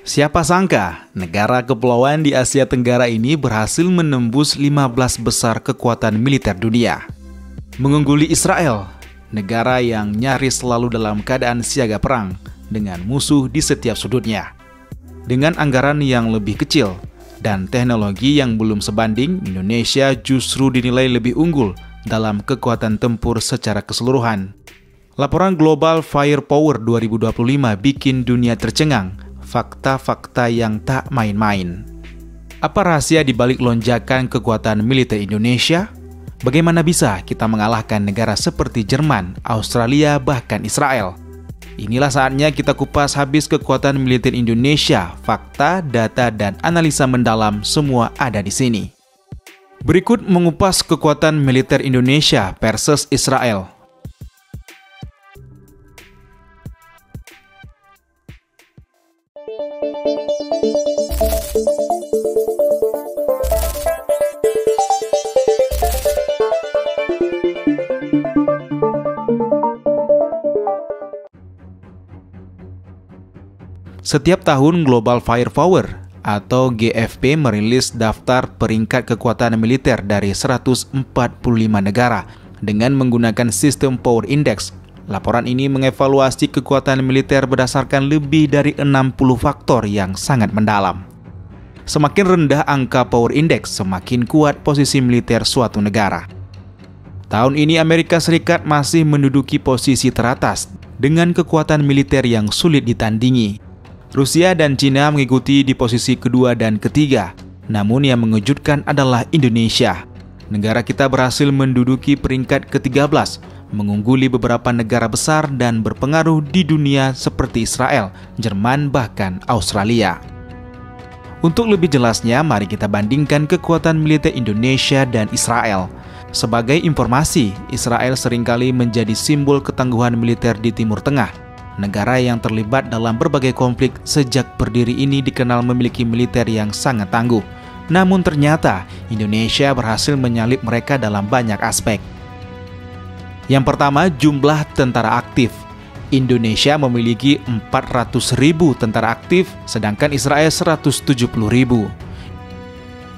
Siapa sangka, negara kepulauan di Asia Tenggara ini berhasil menembus 15 besar kekuatan militer dunia. Mengungguli Israel, negara yang nyaris selalu dalam keadaan siaga perang dengan musuh di setiap sudutnya. Dengan anggaran yang lebih kecil dan teknologi yang belum sebanding, Indonesia justru dinilai lebih unggul dalam kekuatan tempur secara keseluruhan. Laporan Global Firepower 2025 bikin dunia tercengang. Fakta-fakta yang tak main-main. Apa rahasia di balik lonjakan kekuatan militer Indonesia? Bagaimana bisa kita mengalahkan negara seperti Jerman, Australia, bahkan Israel? Inilah saatnya kita kupas habis kekuatan militer Indonesia. Fakta, data, dan analisa mendalam semua ada di sini. Berikut mengupas kekuatan militer Indonesia versus Israel. Setiap tahun Global Firepower atau GFP merilis daftar peringkat kekuatan militer dari 145 negara dengan menggunakan sistem Power Index. Laporan ini mengevaluasi kekuatan militer berdasarkan lebih dari 60 faktor yang sangat mendalam. Semakin rendah angka Power Index, semakin kuat posisi militer suatu negara. Tahun ini Amerika Serikat masih menduduki posisi teratas dengan kekuatan militer yang sulit ditandingi. Rusia dan Cina mengikuti di posisi kedua dan ketiga. Namun yang mengejutkan adalah Indonesia. Negara kita berhasil menduduki peringkat ke-13, mengungguli beberapa negara besar dan berpengaruh di dunia seperti Israel, Jerman, bahkan Australia. Untuk lebih jelasnya, mari kita bandingkan kekuatan militer Indonesia dan Israel. Sebagai informasi, Israel seringkali menjadi simbol ketangguhan militer di Timur Tengah. Negara yang terlibat dalam berbagai konflik sejak berdiri ini dikenal memiliki militer yang sangat tangguh. Namun ternyata Indonesia berhasil menyalip mereka dalam banyak aspek. Yang pertama, jumlah tentara aktif. Indonesia memiliki 400.000 tentara aktif, sedangkan Israel 170.000.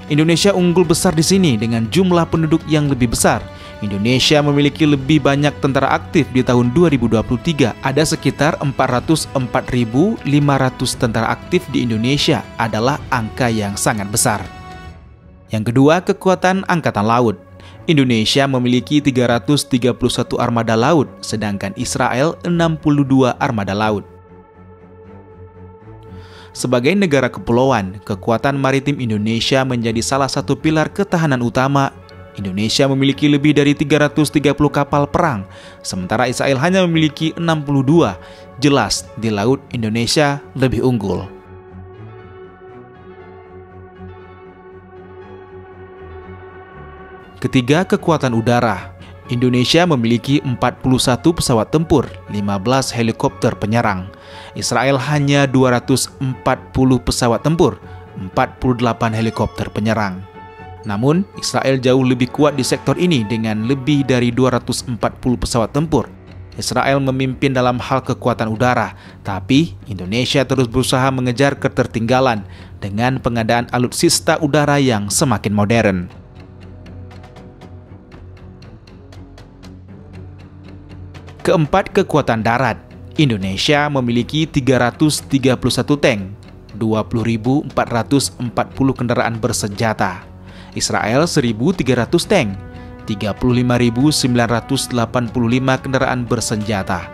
Indonesia unggul besar di sini dengan jumlah penduduk yang lebih besar. Indonesia memiliki lebih banyak tentara aktif di tahun 2023. Ada sekitar 404.500 tentara aktif di Indonesia, adalah angka yang sangat besar. Yang kedua, kekuatan angkatan laut. Indonesia memiliki 331 armada laut, sedangkan Israel 62 armada laut. Sebagai negara kepulauan, kekuatan maritim Indonesia menjadi salah satu pilar ketahanan utama. Indonesia memiliki lebih dari 330 kapal perang, sementara Israel hanya memiliki 62. Jelas, di laut Indonesia lebih unggul. Ketiga, kekuatan udara. Indonesia memiliki 41 pesawat tempur, 15 helikopter penyerang. Israel hanya 240 pesawat tempur, 48 helikopter penyerang. Namun, Israel jauh lebih kuat di sektor ini dengan lebih dari 240 pesawat tempur. Israel memimpin dalam hal kekuatan udara, tapi Indonesia terus berusaha mengejar ketertinggalan dengan pengadaan alutsista udara yang semakin modern. Keempat, kekuatan darat. Indonesia memiliki 331 tank, 20.440 kendaraan bersenjata. Israel 1.300 tank, 35.985 kendaraan bersenjata.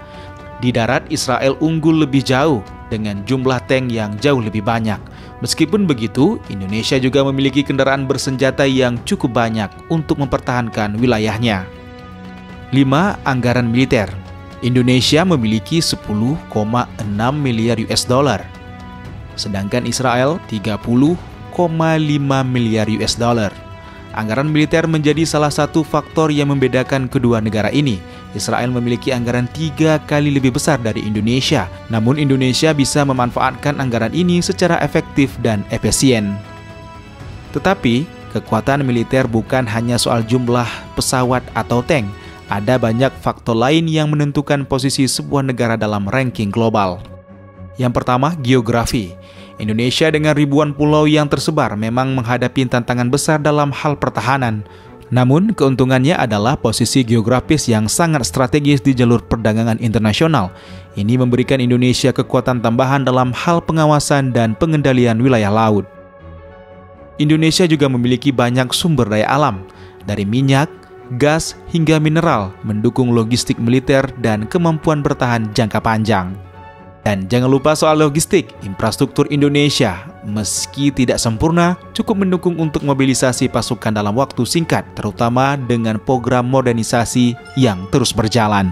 Di darat, Israel unggul lebih jauh dengan jumlah tank yang jauh lebih banyak. Meskipun begitu, Indonesia juga memiliki kendaraan bersenjata yang cukup banyak untuk mempertahankan wilayahnya. 5. Anggaran militer. Indonesia memiliki 10,6 miliar US dollar, sedangkan Israel 30,5 miliar US dollar. Anggaran militer menjadi salah satu faktor yang membedakan kedua negara ini. Israel memiliki anggaran 3 kali lebih besar dari Indonesia, namun Indonesia bisa memanfaatkan anggaran ini secara efektif dan efisien. Tetapi, kekuatan militer bukan hanya soal jumlah pesawat atau tank. Ada banyak faktor lain yang menentukan posisi sebuah negara dalam ranking global. Yang pertama, geografi. Indonesia dengan ribuan pulau yang tersebar memang menghadapi tantangan besar dalam hal pertahanan. Namun, keuntungannya adalah posisi geografis yang sangat strategis di jalur perdagangan internasional. Ini memberikan Indonesia kekuatan tambahan dalam hal pengawasan dan pengendalian wilayah laut. Indonesia juga memiliki banyak sumber daya alam, dari minyak, gas, hingga mineral, mendukung logistik militer dan kemampuan bertahan jangka panjang. Dan jangan lupa soal logistik, infrastruktur Indonesia, meski tidak sempurna, cukup mendukung untuk mobilisasi pasukan dalam waktu singkat, terutama dengan program modernisasi yang terus berjalan.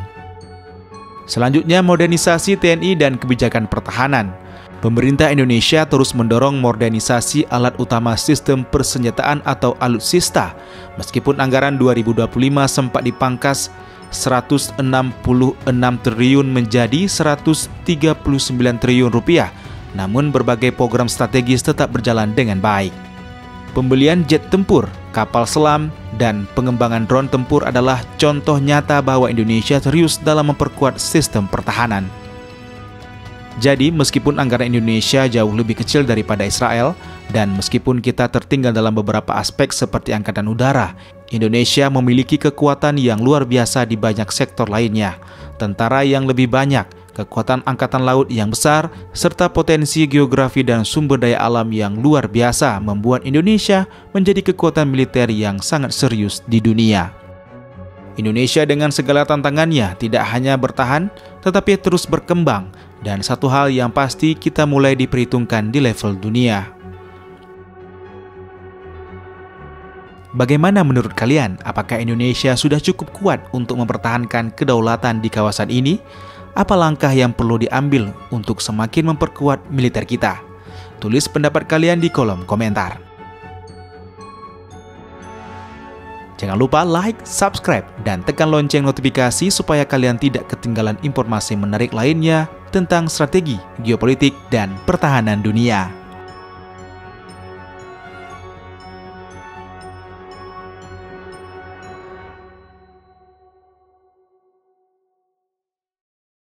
Selanjutnya, modernisasi TNI dan kebijakan pertahanan. Pemerintah Indonesia terus mendorong modernisasi alat utama sistem persenjataan atau alutsista, meskipun anggaran 2025 sempat dipangkas 166 triliun menjadi 139 triliun rupiah, namun berbagai program strategis tetap berjalan dengan baik. Pembelian jet tempur, kapal selam, dan pengembangan drone tempur adalah contoh nyata bahwa Indonesia serius dalam memperkuat sistem pertahanan. Jadi, meskipun anggaran Indonesia jauh lebih kecil daripada Israel, dan meskipun kita tertinggal dalam beberapa aspek seperti angkatan udara, Indonesia memiliki kekuatan yang luar biasa di banyak sektor lainnya, tentara yang lebih banyak, kekuatan angkatan laut yang besar, serta potensi geografi dan sumber daya alam yang luar biasa membuat Indonesia menjadi kekuatan militer yang sangat serius di dunia. Indonesia dengan segala tantangannya tidak hanya bertahan, tetapi terus berkembang, dan satu hal yang pasti kita mulai diperhitungkan di level dunia. Bagaimana menurut kalian? Apakah Indonesia sudah cukup kuat untuk mempertahankan kedaulatan di kawasan ini? Apa langkah yang perlu diambil untuk semakin memperkuat militer kita? Tulis pendapat kalian di kolom komentar. Jangan lupa like, subscribe, dan tekan lonceng notifikasi supaya kalian tidak ketinggalan informasi menarik lainnya tentang strategi, geopolitik, dan pertahanan dunia.